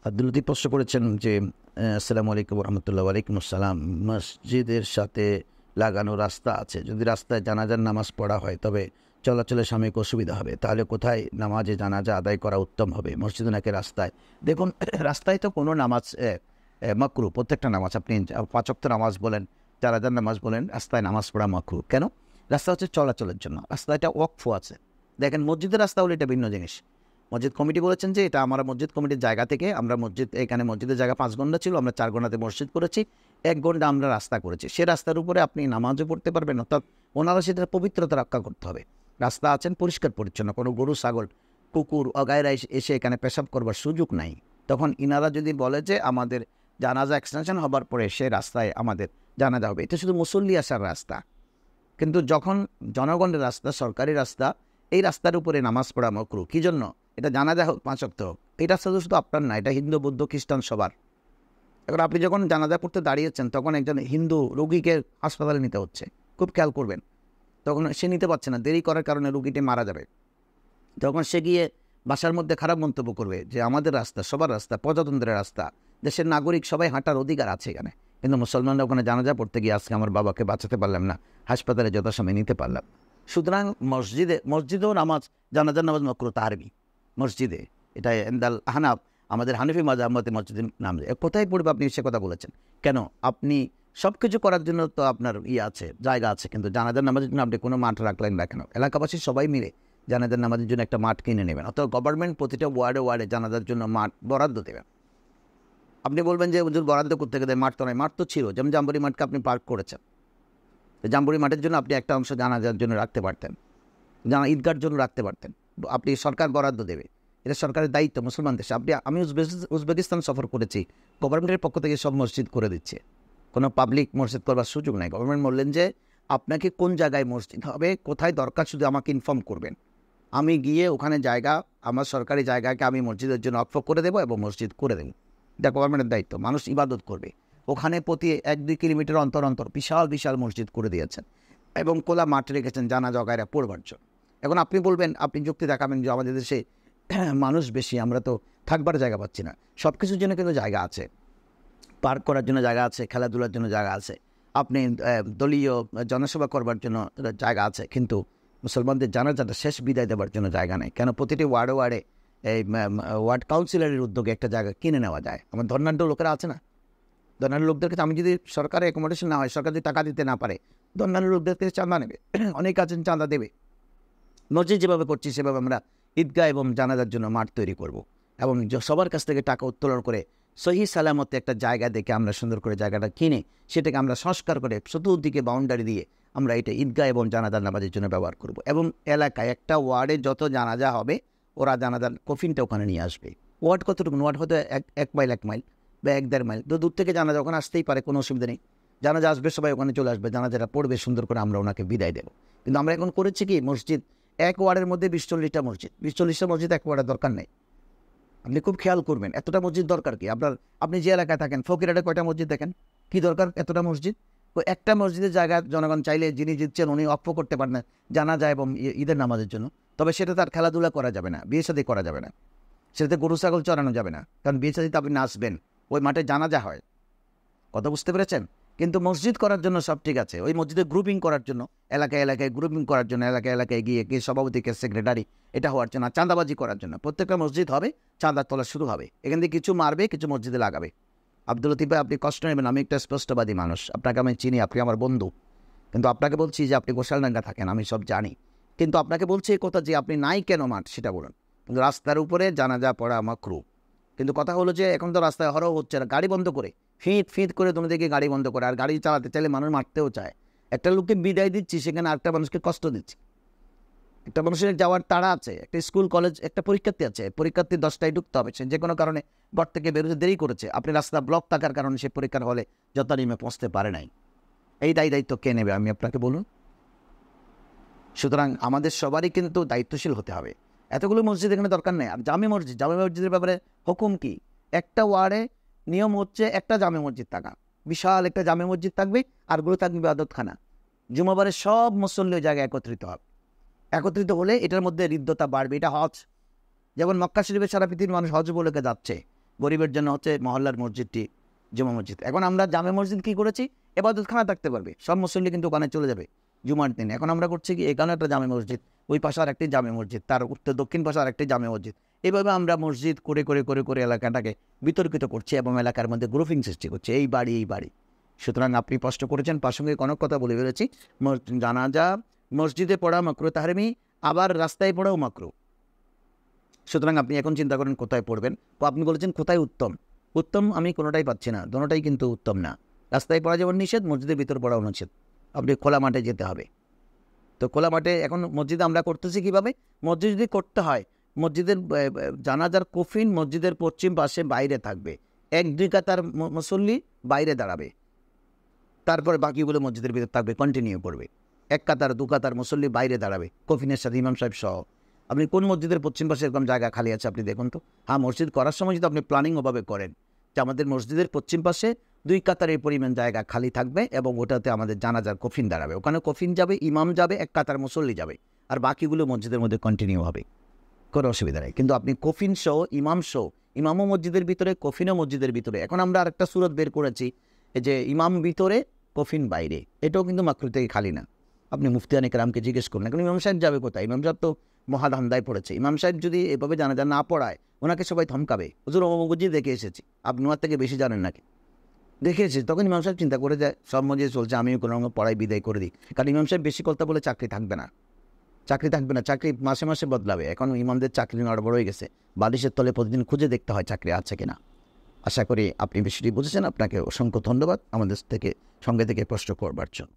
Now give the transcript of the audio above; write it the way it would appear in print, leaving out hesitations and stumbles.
আব্দুল লতিফ প্রশ্ন করেছেন যে আসসালামু আলাইকুম রহমতুল্লাহ। ওয়ালাইকুম আসসালাম। মসজিদের সাথে লাগানো রাস্তা আছে, যদি রাস্তায় জানাজার নামাজ পড়া হয় তবে চলাচলের সাময়িক অসুবিধা হবে, তাহলে কোথায় নামাজে জানাজা আদায় করা উত্তম হবে, মসজিদে নাকি রাস্তায়? দেখুন, রাস্তায় তো কোনো নামাজ মাকরু, প্রত্যেকটা নামাজ, আপনি পাঁচ ওয়াক্ত নামাজ বলেন, জানাজার নামাজ বলেন, রাস্তায় নামাজ পড়া মাকরু। কেন? রাস্তা হচ্ছে চলাচলের জন্য, রাস্তায় একটা ওয়াকফ আছে। দেখেন, মসজিদের রাস্তা হলে এটা ভিন্ন জিনিস। মসজিদ কমিটি বলেছেন যে এটা আমরা মসজিদ কমিটির জায়গা থেকে, আমরা এখানে মসজিদের জায়গা 5 ঘন্টা ছিল, আমরা 4 ঘন্টাতে মসজিদ করেছি, 1 ঘন্টা আমরা রাস্তা করেছি। সে রাস্তার উপরে আপনি নামাজও পড়তে পারবেন, অর্থাৎ ওনারা সেটার পবিত্রতা রক্ষা করতে হবে। রাস্তা আছেন পরিষ্কার পরিচ্ছন্ন, কোনো গরু ছাগল কুকুর অগায়রা এসে এখানে পেশাব করবার সুযোগ নাই। তখন ইনারা যদি বলে যে আমাদের জানাজা এক্সটেনশন হবার পরে সে রাস্তায় আমাদের জানাজা হবে, এটা শুধু মুসল্লি আসার রাস্তা। কিন্তু যখন জনগণের রাস্তা, সরকারি রাস্তা, এই রাস্তার উপরে নামাজ পড়া মাকরু। কী জন্য? এটা জানাজা হোক, 5 ওয়াক্ত হোক, এই রাস্তা তো শুধু আপনার না, এটা হিন্দু বৌদ্ধ খ্রিস্টান সবার। এবার আপনি যখন জানাজা পড়তে দাঁড়িয়েছেন তখন একজন হিন্দু রোগীকে হাসপাতালে নিতে হচ্ছে, খুব খেয়াল করবেন। তখন সে নিতে পারছে না, দেরি করার কারণে রোগীটি মারা যাবে। তখন সে গিয়ে বাসার মধ্যে খারাপ মন্তব্য করবে যে আমাদের রাস্তা, সবার রাস্তা, প্রজাতন্ত্রের রাস্তা, দেশের নাগরিক সবাই হাঁটার অধিকার আছে এখানে। কিন্তু মুসলমানরা ওখানে জানাজা পড়তে গিয়ে আজকে আমার বাবাকে বাঁচাতে পারলাম না, হাসপাতালে যথাসময়ে নিতে পারলাম। সুতরাং মসজিদেও নামাজ, জানাজার নামাজ মাকরু তাহরিমি মসজিদে। এটা এন্দাল হানাফ, আমাদের হানিফি মাযহাব মতে মসজিদের নাম কোথায় পড়বে আপনি সে কথা বলেছেন। কেন? আপনি সব কিছু করার জন্য তো আপনার আছে, জায়গা আছে, কিন্তু জানাজার নামাজের জন্য আপনি কোনো মাঠ রাখলেন না কেন? এলাকাবাসী সবাই মিলে জানাজার নামাজের জন্য একটা মাঠ কিনে নেবেন, অথবা গভর্নমেন্ট প্রতিটা ওয়ার্ডে জানাজার জন্য মাঠ বরাদ্দ দেবেন। আপনি বলবেন যে হুজুর বরাদ্দ করতে গেলে মাঠ তো নয়, মাঠ তো ছিল, যেমন জাম্বুরি মাঠকে আপনি পার্ক করেছেন। জাম্বুরি মাঠের জন্য আপনি একটা অংশ জানাজার জন্য রাখতে পারতেন, ঈদগার জন্য রাখতে পারতেন। আপনি সরকার বরাদ্দ দেবে, এটা সরকারের দায়িত্ব মুসলমান দেশে। আমি উজবেকিস্তান সফর করেছি, গভর্নমেন্টের পক্ষ থেকে সব মসজিদ করে দিচ্ছে, কোনো পাবলিক মসজিদ করবার সুযোগ নাই। গভর্নমেন্ট বললেন যে আপনাকে কোন জায়গায় মসজিদ হবে, কোথায় দরকার, শুধু আমাকে ইনফর্ম করবেন, আমি গিয়ে ওখানে জায়গা, আমার সরকারি জায়গাকে আমি মসজিদের জন্য অক্ষ করে দেবো এবং মসজিদ করে দেবো। এটা গভর্নমেন্টের দায়িত্ব, মানুষ ইবাদত করবে ওখানে। প্রতি 1-2 কিলোমিটার অন্তর অন্তর বিশাল বিশাল মসজিদ করে দিয়েছেন এবং খোলা মাঠ রেখেছেন জানাজা গায়রা পড়বার জন্য। এখন আপনি বলবেন, আপনি যুক্তি দেখাবেন যে আমাদের দেশে মানুষ বেশি, আমরা তো থাকবার জায়গা পাচ্ছি না। সব কিছুর জন্য কিন্তু জায়গা আছে, পার্ক করার জন্য জায়গা আছে, খেলাধুলার জন্য জায়গা আছে, আপনি দলীয় জনসেবা করবার জন্য জায়গা আছে, কিন্তু মুসলমানদের জানাজাটা শেষ বিদায় দেওয়ার জন্য জায়গা নেই। কেন? প্রতিটি ওয়ার্ডে এই ওয়ার্ড কাউন্সিলরের উদ্যোগে একটা জায়গা কিনে নেওয়া যায়। আমার ধর্নাঢ্য লোকেরা আছে না, ধর্নাঢ্য লোকদের কাছে আমি যদি সরকারের অ্যাকোমোডেশন না হয়, সরকার যদি টাকা দিতে না পারে, ধর্নাঢ্য লোকদের থেকে চাঁদা নেবে, অনেক আছেন চাঁদা দেবে। মসজিদ যেভাবে করছি সেভাবে আমরা ঈদগাহ এবং জানাজার জন্য মাঠ তৈরি করব এবং সবার কাছ থেকে টাকা উত্তোলন করে সহি সালামতে একটা জায়গা দেখে আমরা সুন্দর করে জায়গাটা কিনে সেটাকে আমরা সংস্কার করে চতুর্দিকে বাউন্ডারি দিয়ে আমরা এটা ঈদগাহ এবং জানাজার নামাজের জন্য ব্যবহার করব। এবং এলাকায় একটা ওয়ার্ডে যত জানাজা হবে ওরা জানাজার কফিনটা ওখানে নিয়ে আসবে। ওয়ার্ড কতটুকু? ওয়ার্ড হয়তো 1 মাইল 1 মাইল বা 1-1.5 মাইল, তো দূর থেকে জানাজা ওখানে আসতেই পারে, কোনো অসুবিধা নেই। জানাজা আসবে, সবাই ওখানে চলে আসবে, জানাজাটা পড়বে, সুন্দর করে আমরা ওনাকে বিদায় দেবো। কিন্তু আমরা এখন করেছি কি, মসজিদ এক ওয়ার্ডের মধ্যে 20-40টা মসজিদ, 20-40টা মসজিদ এক ওয়ার্ডের দরকার নেই। আপনি খুব খেয়াল করবেন, এতটা মসজিদ দরকার কি? আপনি যে এলাকায় থাকেন, ফকিরহাটে কয়টা মসজিদ দেখেন, কি দরকার এতটা মসজিদ? একটা মসজিদের জায়গা জনগণ চাইলে যিনি জিতছেন উনি অক্ষ করতে পারেন জানা যায় এবং ঈদের নামাজের জন্য। তবে সেটা তার খেলাধুলা করা যাবে না, বিয়ে শাদী করা যাবে না, সেটাতে গরু ছাগল চড়ানো যাবে না, কারণ বিয়ে শাদীতে আপনি নাচবেন, ওই মাঠে জানাজা হয়। কথা বুঝতে পেরেছেন? কিন্তু মসজিদ করার জন্য সব ঠিক আছে, ওই মসজিদে গ্রুপিং করার জন্য, এলাকায় এলাকায় গ্রুপিং করার জন্য, এলাকায় গিয়ে সভাপতি কে সেক্রেটারি এটা হওয়ার জন্য, চাঁদাবাজি করার জন্য। প্রত্যেকটা মসজিদ হবে, চাঁদার তোলা শুরু হবে, এখান থেকে কিছু মারবে, কিছু মসজিদে লাগাবে। আব্দুল লতিফ ভাই, আপনি কষ্ট নেবেন, আমি একটা স্পষ্টবাদী মানুষ, আপনাকে আমি চিনি, আপনি আমার বন্ধু। কিন্তু আপনাকে বলছি যে আপনি গোসালডাঙ্গা থাকেন, আমি সব জানি, কিন্তু আপনাকে বলছি এই কথা যে আপনি নাই কেন মাঠ সেটা বলুন। কিন্তু রাস্তার উপরে জানাজা পড়া মাকরু। কিন্তু কথা হলো যে এখন তো রাস্তায় হরও হচ্ছে না, গাড়ি বন্ধ করে ফিট করে দিকে গাড়ি বন্ধ করে, আর গাড়ি চালাতে চাইলে মানুষ মারতেও চায়। একটা লোককে বিদায় দিচ্ছি, সেখানে আরেকটা মানুষকে কষ্ট দিচ্ছি। একটা মানুষের যাওয়ার তাড়া আছে, একটা স্কুল কলেজ, একটা পরীক্ষার্থী আছে, পরীক্ষার্থী 10টায় ঢুকতে হবে, সে যে কোনো কারণে ঘর থেকে বেরোতে দেরি করেছে, আপনি রাস্তা ব্লক থাকার কারণে সে পরীক্ষার হলে যথানিমে পৌঁছতে পারে নাই। এই দায়িত্ব কে নেবে আমি আপনাকে বলুন? সুতরাং আমাদের সবারই কিন্তু দায়িত্বশীল হতে হবে। এতগুলো মসজিদ এখানে দরকার নেই। আর জামে মসজিদের ব্যাপারে হুকুম কি? একটা ওয়ার্ডে নিয়ম হচ্ছে একটা জামে মসজিদ থাকা, বিশাল একটা জামে মসজিদ থাকবে, আরগুলো থাকবে ইবাদতখানা। জুমাবারে সব মুসল্লি ওই জায়গায় একত্রিত হলে এটার মধ্যে হৃদ্যতা বাড়বে। এটা হজ, যেমন মক্কা শরীফে সারা পৃথিবীর মানুষ হজ বলে যাচ্ছে, গরিবের জন্য হচ্ছে মহল্লার মসজিদটি জুমা মসজিদ। এখন আমরা জামে মসজিদ কী করেছি, এবাদতখানা থাকতে পারবে, সব মুসল্লি কিন্তু ওখানে চলে যাবে জুমার দিন। এখন আমরা করছি কি, এখানে একটা জামে মসজিদ, ওই পাশে আর একটি জামে মসজিদ, তার উত্তর দক্ষিণ পাশে আর একটি জামে মসজিদ। এইভাবে আমরা মসজিদ করে করে করে করে এলাকাটাকে বিতর্কিত করছি এবং এলাকার মধ্যে গ্রুপিং সৃষ্টি করছি, এই বাড়ি এই বাড়ি। সুতরাং আপনি স্পষ্ট করেছেন, প্রাসঙ্গিক অনেক কথা বলে ফেলেছি। জানাজা মসজিদে পড়া মাকরু তাহরিমি, আবার রাস্তায় পড়াও মাকরু। সুতরাং আপনি এখন চিন্তা করেন কোথায় পড়বেন। তো আপনি বলেছেন কোথায় উত্তম, উত্তম আমি কোনোটাই পাচ্ছি না, দোনোটাই কিন্তু উত্তম না। রাস্তায় পড়া যেমন নিষেধ, মসজিদের ভিতর পড়াও নিষেধ, আপনি খোলা মাঠে যেতে হবে। তো খোলা মাঠে এখন মসজিদে আমরা করতেছি কীভাবে, মসজিদ যদি করতে হয়, মসজিদের জানাজার কফিন মসজিদের পশ্চিম পাশে বাইরে থাকবে, 1-2 কাতার মুসল্লি বাইরে দাঁড়াবে, তারপরে বাকিগুলো মসজিদের ভিতর থাকবে, কন্টিনিউ করবে। 1 কাতার 2 কাতার মুসল্লি বাইরে দাঁড়াবে কফিনের সাথে, ইমাম সাহেব সহ। আপনি কোন মসজিদের পশ্চিম পাশে এরকম জায়গা খালি আছে আপনি দেখুন তো। হ্যাঁ, মসজিদ করার সময় যদি আপনি প্ল্যানিং ওভাবে করেন যে আমাদের মসজিদের পশ্চিম পাশে 2 কাতারের পরিমাণ জায়গা খালি থাকবে এবং ওটাতে আমাদের জানাজার কফিন দাঁড়াবে, ওখানে কফিন যাবে, ইমাম যাবে, 1 কাতার মুসল্লি যাবে, আর বাকিগুলো মসজিদের মধ্যে কন্টিনিউ হবে, কোনো অসুবিধা নেই। কিন্তু আপনি কফিন সহ ইমাম সহ, ইমামও মসজিদের ভিতরে, কফিনও মসজিদের ভিতরে। এখন আমরা আরেকটা সুরত বের করেছি যে ইমাম ভিতরে কফিন বাইরে, এটাও কিন্তু মাকরু থেকে খালি না। আপনি মুফতিয়ান ইকরামকে জিজ্ঞেস করুন, এখন ইমাম সাহেব যাবে কোথায়? ইমাম সাহেব তো মহাধান্দায় পড়েছে। ইমাম সাহেব যদি এভাবে জানাজা না পড়ায়, ওনাকে সবাই থমকাবে, হুজুর অমুক দেখে এসেছি, আপনি ওনার থেকে বেশি জানেন নাকি? দেখে এসেছি। তখন ইমাম সাহেব চিন্তা করে যায় সব মসজিদ চলছে, আমিও কোনো পড়াই বিদায় করে দিই। কারণ ইমাম সাহেব বেশি কথা বলে চাকরি থাকবে না, চাকরি মাসে মাসে বদলাবে। এখন ইমামদের চাকরি নড়বড় হয়ে গেছে, বালিশের তলে প্রতিদিন খুঁজে দেখতে হয় চাকরি আছে কিনা। আশা করি আপনি বিষয়টি বুঝেছেন। আপনাকে অসংখ্য ধন্যবাদ আমাদের সঙ্গে থেকে প্রশ্ন করবার জন্য।